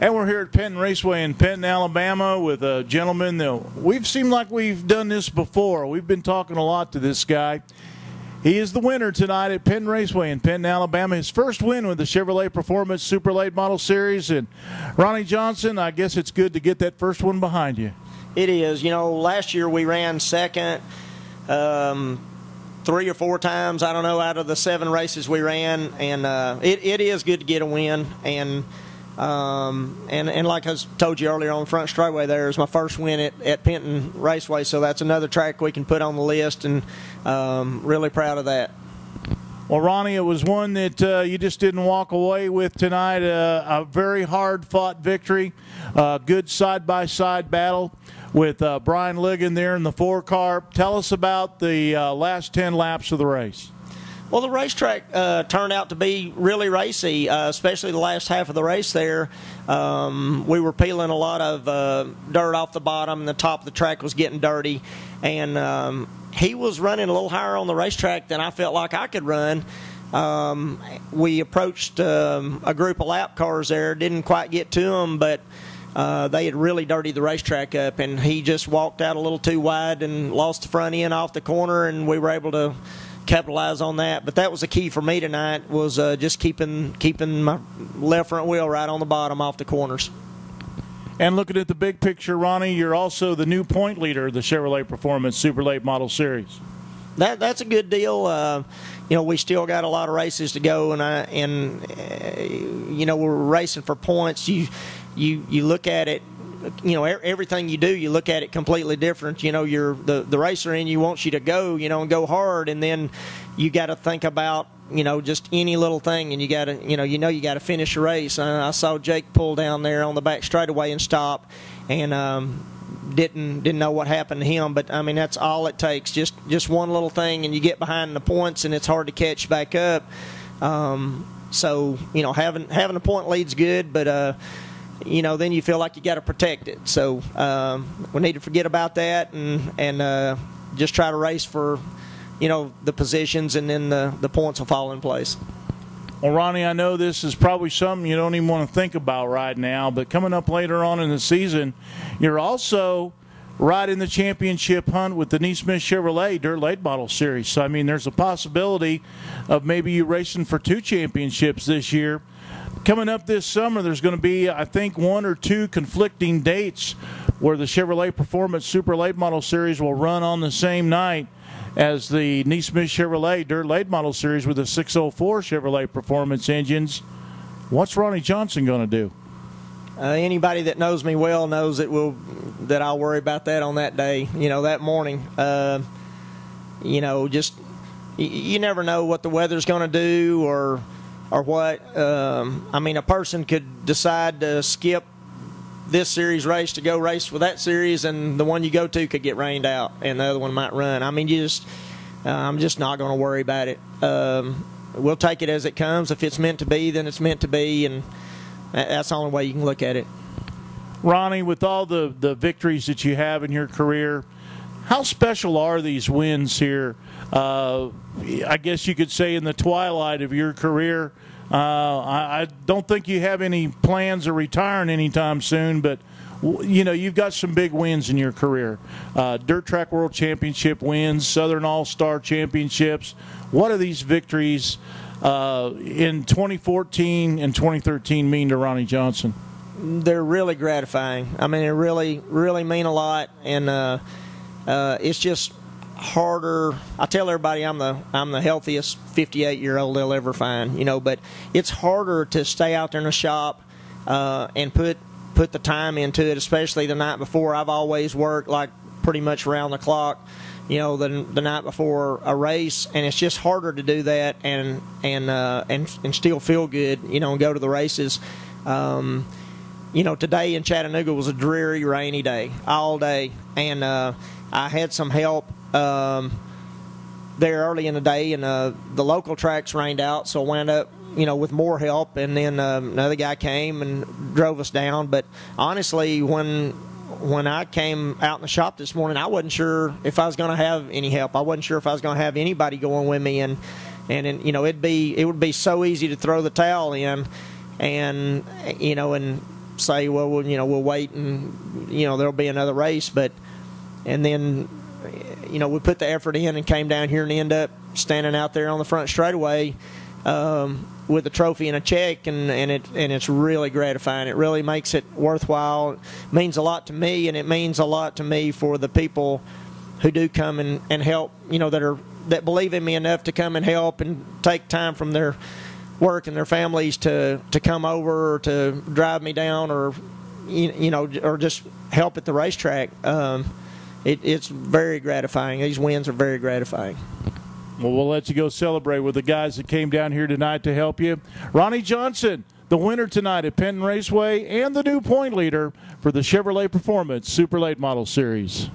And we're here at Penton Raceway in Penton, Alabama with a gentleman that we've seemed like we've done this before. We've been talking a lot to this guy. He is the winner tonight at Penton Raceway in Penton, Alabama. His first win with the Chevrolet Performance Super Late Model Series. And Ronnie Johnson, I guess it's good to get that first one behind you. It is. You know, last year we ran second 3 or 4 times, I don't know, out of the 7 races we ran. And it is good to get a win. And like I told you earlier on the front straightaway, there is my first win at Penton Raceway, so that's another track we can put on the list, and really proud of that. Well, Ronnie, it was one that you just didn't walk away with tonight. A very hard-fought victory, good side-by-side battle with Brian Ligon there in the 4-car. Tell us about the last 10 laps of the race. Well, the racetrack turned out to be really racy, especially the last half of the race there. We were peeling a lot of dirt off the bottom, and the top of the track was getting dirty. And he was running a little higher on the racetrack than I felt like I could run. We approached a group of lap cars there, didn't quite get to them, but they had really dirtied the racetrack up, and he just walked out a little too wide and lost the front end off the corner, and we were able to capitalize on that. But that was the key for me tonight, was just keeping my left front wheel right on the bottom off the corners. And looking at the big picture, Ronnie, you're also the new point leader of the Chevrolet Performance Super Late Model Series. That's a good deal. You know, we still got a lot of races to go, and you know, we're racing for points. You look at it, you know, everything you do, you look at it completely different. You know, the racer in you wants you to go, you know, and go hard, and then you got to think about, you know, just any little thing, and you got to, you got to finish a race. I saw Jake pull down there on the back straightaway and stop, and didn't know what happened to him. But I mean, that's all it takes, just one little thing, and you get behind the points, and it's hard to catch back up. So you know, having a point lead's good, but you know, then you feel like you got to protect it. So we need to forget about that and just try to race for, you know, the positions, and then the points will fall in place. Well, Ronnie, I know this is probably something you don't even want to think about right now, but coming up later on in the season, you're also right in the championship hunt with the Neesmith Chevrolet Dirt Late Model Series. So, I mean, there's a possibility of maybe you racing for 2 championships this year. Coming up this summer, there's going to be, I think, 1 or 2 conflicting dates where the Chevrolet Performance Super Late Model Series will run on the same night as the Neesmith Chevrolet Dirt Late Model Series with the 604 Chevrolet Performance engines. What's Ronnie Johnson going to do? Anybody that knows me well knows that I'll worry about that on that day, you know, that morning. You know, just you never know what the weather's going to do or what. I mean, a person could decide to skip this series race to go race with that series, and the one you go to could get rained out, and the other one might run. I mean, I'm just not going to worry about it. We'll take it as it comes. If it's meant to be, then it's meant to be, and that's the only way you can look at it. Ronnie, with all the victories that you have in your career, how special are these wins here? I guess you could say in the twilight of your career. I don't think you have any plans of retiring anytime soon, but you know, you've got some big wins in your career. Dirt Track World Championship wins, Southern All-Star Championships. What do these victories in 2014 and 2013 mean to Ronnie Johnson? They're really gratifying. I mean, they really, really mean a lot, and it's just harder. I tell everybody I'm the healthiest 58-year-old they'll ever find, you know, but it's harder to stay out there in the shop and put the time into it, especially the night before. I've always worked like pretty much around the clock, you know, the night before a race, and it's just harder to do that and still feel good, you know, and go to the races. You know, today in Chattanooga was a dreary, rainy day all day, and I had some help there early in the day, and the local tracks rained out, so I wound up, you know, with more help, and then another guy came and drove us down. But honestly, when I came out in the shop this morning, I wasn't sure if I was going to have any help. I wasn't sure if I was going to have anybody going with me, and you know, it would be so easy to throw the towel in, and you know, and say, well, we'll wait and there'll be another race, and then we put the effort in and came down here and end up standing out there on the front straightaway with a trophy and a check, and it's really gratifying. It really makes it worthwhile. It means a lot to me, and it means a lot to me for the people who do come and help, that believe in me enough to come and help and take time from their work and their families to come over or to drive me down or or just help at the racetrack. It's very gratifying. These wins are very gratifying. Well, we'll let you go celebrate with the guys that came down here tonight to help you. Ronnie Johnson, the winner tonight at Penton Raceway and the new point leader for the Chevrolet Performance Super Late Model Series.